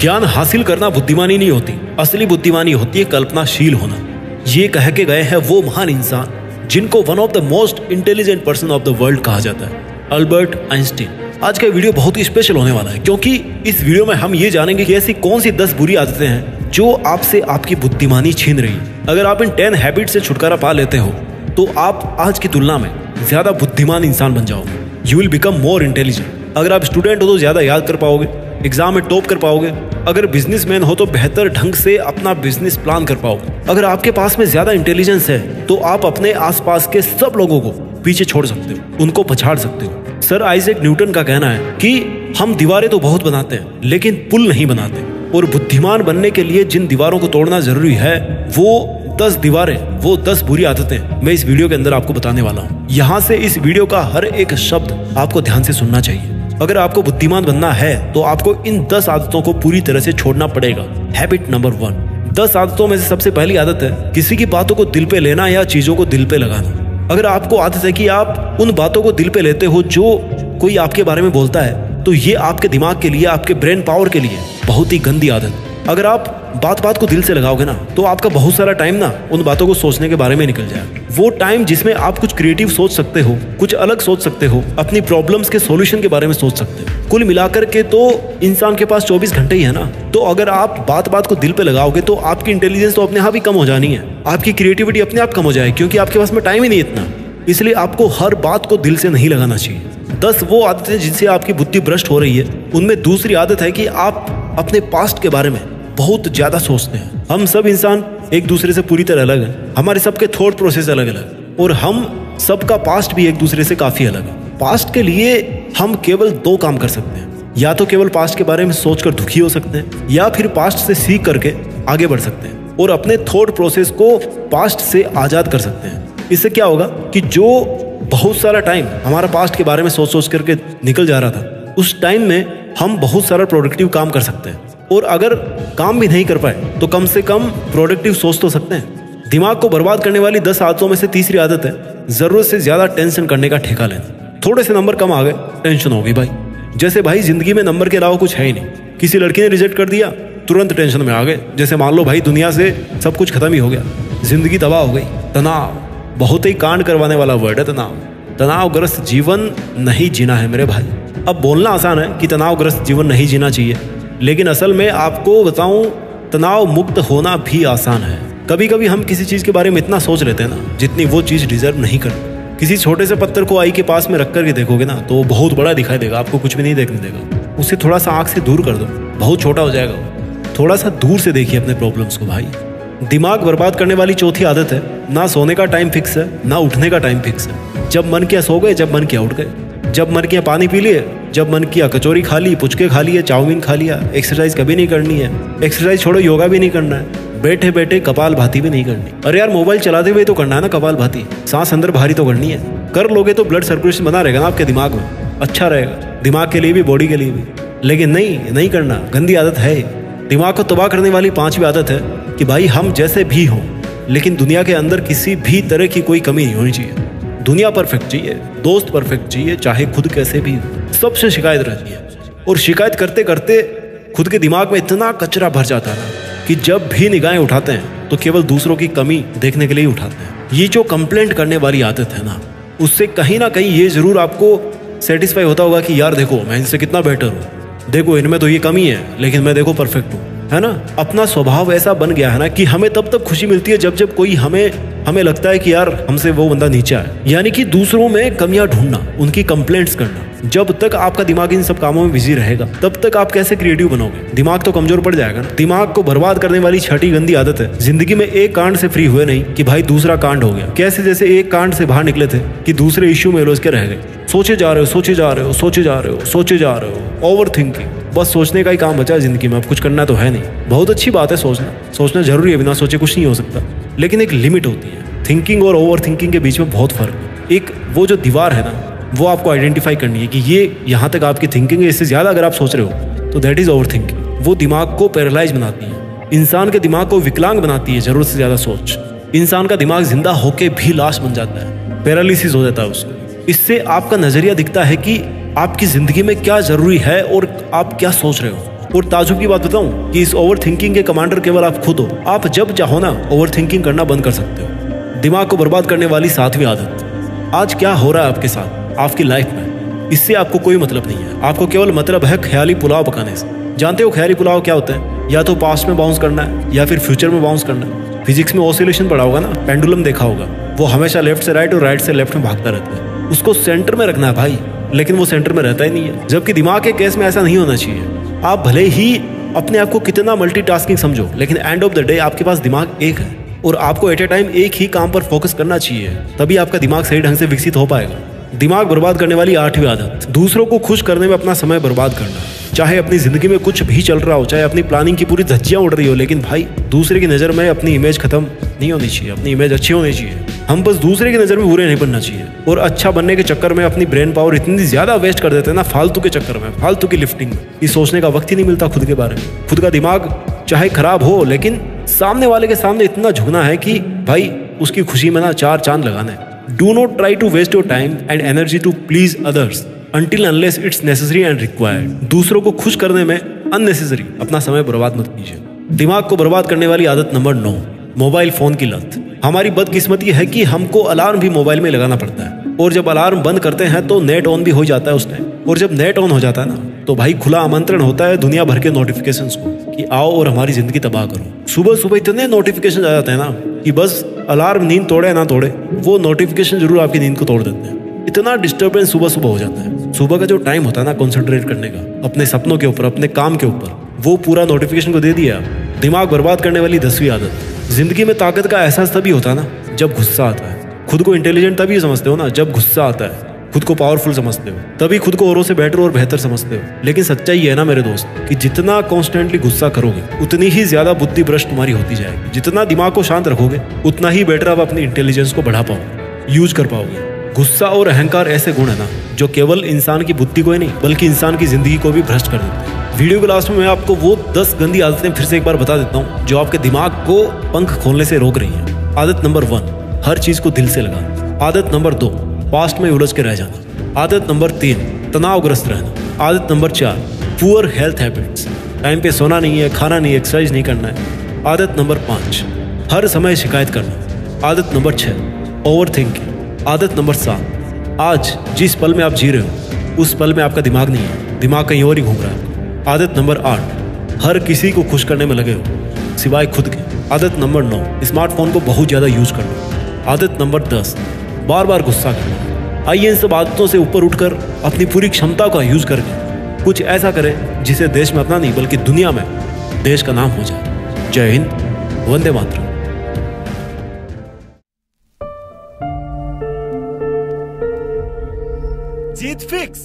ज्ञान हासिल करना बुद्धिमानी नहीं होती, असली बुद्धिमानी होती है कल्पनाशील होना। ये कह के गए हैं वो महान इंसान जिनको one of the most intelligent person of the world कहा जाता है, अल्बर्ट आइंस्टीन। आज का वीडियो बहुत ही स्पेशल होने वाला है क्योंकि इस वीडियो में हम ये जानेंगे कि ऐसी कौन सी 10 बुरी आदतें हैं जो आपसे आपकी बुद्धिमानी छीन रही है। अगर आप इन 10 हैबिट से छुटकारा पा लेते हो तो आप आज की तुलना में ज्यादा बुद्धिमान इंसान बन जाओगे। You will become more intelligent. अगर आप स्टूडेंट हो तो ज्यादा याद कर पाओगे, एग्जाम में टॉप कर पाओगे। अगर बिजनेसमैन हो तो बेहतर ढंग से अपना बिजनेस प्लान कर पाओगे। अगर आपके पास में ज्यादा इंटेलिजेंस है तो आप अपने आसपास के सब लोगों को पीछे छोड़ सकते हो, उनको पछाड़ सकते हो। सर आइजैक न्यूटन का कहना है कि हम दीवारें तो बहुत बनाते हैं लेकिन पुल नहीं बनाते, और बुद्धिमान बनने के लिए जिन दीवारों को तोड़ना जरूरी है वो 10 दीवारें, वो 10 बुरी आदतें मैं इस वीडियो के अंदर आपको बताने वाला हूँ। यहाँ से इस वीडियो का हर एक शब्द आपको ध्यान से सुनना चाहिए। अगर आपको बुद्धिमान बनना है तो आपको इन 10 आदतों को पूरी तरह से छोड़ना पड़ेगा। Habit number 1। 10 आदतों में से सबसे पहली आदत है किसी की बातों को दिल पे लेना या चीजों को दिल पे लगाना। अगर आपको आदत है कि आप उन बातों को दिल पे लेते हो जो कोई आपके बारे में बोलता है तो ये आपके दिमाग के लिए, आपके ब्रेन पावर के लिए बहुत ही गंदी आदत है। अगर आप बात बात को दिल से लगाओगे ना तो आपका बहुत सारा टाइम ना उन बातों को सोचने के बारे में निकल जाएगा। वो टाइम जिसमें आप कुछ क्रिएटिव सोच सकते हो, कुछ अलग सोच सकते हो, अपनी प्रॉब्लम्स के सॉल्यूशन के बारे में सोच सकते हो। कुल मिलाकर के तो इंसान के पास 24 घंटे ही है ना। तो अगर आप बात बात को दिल पे लगाओगे तो आपकी इंटेलिजेंस तो अपने आप ही कम हो जानी है, आपकी क्रिएटिविटी अपने आप कम हो जाएगी क्योंकि आपके पास में टाइम ही नहीं इतना। इसलिए आपको हर बात को दिल से नहीं लगाना चाहिए। 10 वो आदतें जिनसे आपकी बुद्धि भ्रष्ट हो रही है। उनमें दूसरी आदत है कि आप अपने पास्ट के बारे में बहुत ज्यादा सोचते हैं। हम सब इंसान एक दूसरे से पूरी तरह अलग हैं, हमारे सबके थॉट प्रोसेस अलग अलग, और हम सबका पास्ट भी एक दूसरे से काफी अलग है। पास्ट के लिए हम केवल 2 काम कर सकते हैं, या तो केवल पास्ट के बारे में सोचकर दुखी हो सकते हैं या फिर पास्ट से सीख करके आगे बढ़ सकते हैं और अपने थॉट प्रोसेस को पास्ट से आजाद कर सकते हैं। इससे क्या होगा कि जो बहुत सारा टाइम हमारा पास्ट के बारे में सोच सोच करके निकल जा रहा था, उस टाइम में हम बहुत सारा प्रोडक्टिव काम कर सकते हैं, और अगर काम भी नहीं कर पाए तो कम से कम प्रोडक्टिव सोच तो सकते हैं। दिमाग को बर्बाद करने वाली 10 आदतों में से तीसरी आदत है जरूरत से ज्यादा टेंशन करने का ठेका लेना। थोड़े से नंबर कम आ गए, टेंशन होगी भाई। जैसे भाई जिंदगी में नंबर के अलावा कुछ है ही नहीं। किसी लड़की ने रिजेक्ट कर दिया, तुरंत टेंशन में आ गए। जैसे मान लो भाई दुनिया से सब कुछ खत्म ही हो गया, जिंदगी तबाह हो गई। तनाव बहुत ही कांड करवाने वाला वर्ड है तनाव। तनावग्रस्त जीवन नहीं जीना है मेरे भाई। अब बोलना आसान है कि तनावग्रस्त जीवन नहीं जीना चाहिए, लेकिन असल में आपको बताऊं तनाव मुक्त होना भी आसान है। कभी कभी हम किसी चीज के बारे में इतना सोच लेते हैं ना जितनी वो चीज डिजर्व नहीं करती। किसी छोटे से पत्थर को आई के पास में रख करके देखोगे ना तो वो बहुत बड़ा दिखाई देगा, आपको कुछ भी नहीं देखने देगा। उसे थोड़ा सा आंख से दूर कर दो, बहुत छोटा हो जाएगा वो। थोड़ा सा दूर से देखिए अपने प्रॉब्लम्स को भाई। दिमाग बर्बाद करने वाली चौथी आदत है ना सोने का टाइम फिक्स है ना उठने का टाइम फिक्स है। जब मन किया सो गए, जब मन किया उठ गए। जब मन किया पानी पी लिए, जब मन किया कचौरी खा ली, पुचके खा लिए, चाउमीन खा लिया। एक्सरसाइज कभी नहीं करनी है। एक्सरसाइज छोड़ो, योगा भी नहीं करना है। बैठे बैठे कपाल भाती भी नहीं करनी। अरे यार मोबाइल चलाते हुए तो करना है ना कपाल भाती। सांस अंदर बाहरी तो करनी है। कर लोगे तो ब्लड सर्कुलेशन बना रहेगा ना आपके दिमाग में, अच्छा रहेगा दिमाग के लिए भी, बॉडी के लिए भी। लेकिन नहीं करना, गंदी आदत है। दिमाग को तबाह करने वाली 5वीं आदत है कि भाई हम जैसे भी हों लेकिन दुनिया के अंदर किसी भी तरह की कोई कमी नहीं होनी चाहिए। दुनिया परफेक्ट चाहिए, दोस्त परफेक्ट चाहिए, चाहे खुद कैसे भी हो। सबसे शिकायत रहती है और शिकायत करते करते खुद के दिमाग में इतना कचरा भर जाता है कि जब भी निगाहें उठाते हैं तो केवल दूसरों की कमी देखने के लिए उठाते हैं। ये जो कंप्लेंट करने वाली आदत है ना, उससे कहीं ना कहीं ये जरूर आपको सेटिस्फाई होता होगा कि यार देखो मैं इनसे कितना बेटर हूँ, देखो इनमें तो ये कमी है लेकिन मैं देखो परफेक्ट हूँ, है ना। अपना स्वभाव ऐसा बन गया है ना कि हमें तब खुशी मिलती है जब कोई हमें लगता है कि यार हमसे वो बंदा नीचा है। यानी कि दूसरों में कमियां ढूंढना, उनकी कंप्लेंट्स करना। जब तक आपका दिमाग इन सब कामों में बिजी रहेगा तब तक आप कैसे क्रिएटिव बनोगे? दिमाग तो कमजोर पड़ जाएगा ना। दिमाग को बर्बाद करने वाली 6ठी गंदी आदत है जिंदगी में एक कांड से फ्री हुए नहीं कि भाई दूसरा कांड हो गया। कैसे? जैसे एक कांड से बाहर निकले थे कि दूसरे इश्यू में उलझ के रह गए। सोचे जा रहे हो, सोचे जा रहे हो, सोचे जा रहे हो, सोचे जा रहे हो। ओवर थिंकिंग, बस सोचने का ही काम बचा है जिंदगी में, अब कुछ करना तो है नहीं। बहुत अच्छी बात है सोचना जरूरी है, बिना सोचे कुछ नहीं हो सकता, लेकिन एक लिमिट होती है। थिंकिंग और ओवर थिंकिंग के बीच में बहुत फर्क है। एक वो जो दीवार है ना, वो आपको आइडेंटिफाई करनी है कि ये यहाँ तक आपकी थिंकिंग है, इससे ज्यादा अगर आप सोच रहे हो तो दैट इज ओवर थिंकिंग। वो दिमाग को पैरालाइज बनाती है, इंसान के दिमाग को विकलांग बनाती है। जरूरत से ज्यादा सोच इंसान का दिमाग जिंदा होके भी लाश बन जाता है, पैरालिसिस हो जाता है उसको। इससे आपका नजरिया दिखता है कि आपकी जिंदगी में क्या जरूरी है और आप क्या सोच रहे हो। और ताजुब की बात बताऊं कि इस ओवर थिंकिंग के कमांडर केवल आप खुद हो। आप जब चाहो ना ओवर थिंकिंग करना बंद कर सकते हो। दिमाग को बर्बाद करने वाली 7वीं आदत, आज क्या हो रहा है आपके साथ, आपकी लाइफ में, इससे आपको कोई मतलब नहीं है। आपको केवल मतलब है ख्याली पुलाव पकाने से। जानते हो ख्याली पुलाव क्या होता है? या तो पास्ट में बाउंस करना है या फिर फ्यूचर में बाउंस करना है। फिजिक्स में ऑसिलेशन पढ़ा होगा ना, पेंडुलम देखा होगा, वो हमेशा लेफ्ट से राइट और राइट से लेफ्ट में भागता रहता है। उसको सेंटर में रखना है भाई, लेकिन वो सेंटर में रहता ही नहीं है। जबकि दिमाग के केस में ऐसा नहीं होना चाहिए। आप भले ही अपने आप को कितना मल्टीटास्किंग समझो, लेकिन एंड ऑफ द डे आपके पास दिमाग एक है और आपको एट ए टाइम एक ही काम पर फोकस करना चाहिए, तभी आपका दिमाग सही ढंग से विकसित हो पाएगा। दिमाग बर्बाद करने वाली 8वीं आदत, दूसरों को खुश करने में अपना समय बर्बाद करना। चाहे अपनी जिंदगी में कुछ भी चल रहा हो, चाहे अपनी प्लानिंग की पूरी धज्जियां उड़ रही हो, लेकिन भाई दूसरे की नज़र में अपनी इमेज खत्म नहीं होनी चाहिए, अपनी इमेज अच्छी होनी चाहिए। हम बस दूसरे की नज़र में बुरे नहीं बनना चाहिए। और अच्छा बनने के चक्कर में अपनी ब्रेन पावर इतनी ज़्यादा वेस्ट कर देते हैं ना, फालतू के चक्कर में, फालतू की लिफ्टिंग में, ये सोचने का वक्त ही नहीं मिलता खुद के बारे में। खुद का दिमाग चाहे खराब हो, लेकिन सामने वाले के सामने इतना झुकना है कि भाई उसकी खुशी में ना 4 चांद लगाना है। Do not try to waste your time and energy to please others until unless it's necessary and required। दूसरों को खुश करने में अननेसेसरी अपना समय बर्बाद मत कीजिए। दिमाग को बर्बाद करने वाली आदत नंबर 9, मोबाइल फोन की लत। हमारी बदकिस्मती है कि हमको अलार्म भी मोबाइल में लगाना पड़ता है, और जब अलार्म बंद करते हैं तो नेट ऑन भी हो जाता है उस टाइम। और जब नेट ऑन हो जाता है ना, तो भाई खुला आमंत्रण होता है दुनिया भर के नोटिफिकेशंस को कि आओ और हमारी जिंदगी तबाह करो। सुबह सुबह इतने नोटिफिकेशन आ जाते हैं ना कि बस अलार्म नींद तोड़े ना तोड़े, वो नोटिफिकेशन जरूर आपकी नींद को तोड़ देते हैं। इतना डिस्टर्बेंस सुबह सुबह हो जाता है। सुबह का जो टाइम होता है ना कंसंट्रेट करने का, अपने सपनों के ऊपर, अपने काम के ऊपर, वो पूरा नोटिफिकेशन को दे दिया। दिमाग बर्बाद करने वाली 10वीं आदत, जिंदगी में ताकत का एहसास तभी होता है ना जब गुस्सा आता है। खुद को इंटेलिजेंट तभी समझते हो ना जब गुस्सा आता है, खुद को पावरफुल समझते हो, तभी खुद को औरों से बेटर और बेहतर समझते हो। लेकिन सच्चाई है ना मेरे दोस्त कि जितना कॉन्स्टेंटली गुस्सा करोगे उतनी ही ज्यादा बुद्धि भ्रष्ट तुम्हारी होती जाएगी। जितना दिमाग को शांत रखोगे उतना ही बेटर आप अपनी इंटेलिजेंस को बढ़ा पाओगे, यूज कर पाओगे। गुस्सा और अहंकार ऐसे गुण है ना जो केवल इंसान की बुद्धि को ही नहीं बल्कि इंसान की जिंदगी को भी भ्रष्ट कर देते हैं। वीडियो के लास्ट में मैं आपको वो 10 गंदी आदतें फिर से एक बार बता देता हूँ जो आपके दिमाग को पंख खोलने से रोक रही हैं। आदत नंबर 1, हर चीज को दिल से लगाना। आदत नंबर 2, पास्ट में उलझ के रह जाना। आदत नंबर 3, तनावग्रस्त रहना। आदत number 4, poor health habits, time पे सोना नहीं है, खाना नहीं, एक्सरसाइज नहीं करना है। आदत नंबर 5, हर समय शिकायत करना। आदत नंबर 6, ओवर थिंकिंग। आदत नंबर 7, आज जिस पल में आप जी रहे हो उस पल में आपका दिमाग नहीं है, दिमाग कहीं और ही घूम रहा है। आदत नंबर 8, हर किसी को खुश करने में लगे हो सिवाय खुद के। आदत नंबर 9, स्मार्टफोन को बहुत ज़्यादा यूज करना। आदत नंबर 10, बार बार गुस्सा करना। आइए इन सब आदतों से ऊपर उठकर अपनी पूरी क्षमता का यूज करके कुछ ऐसा करें जिसे देश में अपना नहीं बल्कि दुनिया में देश का नाम हो जाए। जय हिंद, वंदे मातरम। जीत फिक्स।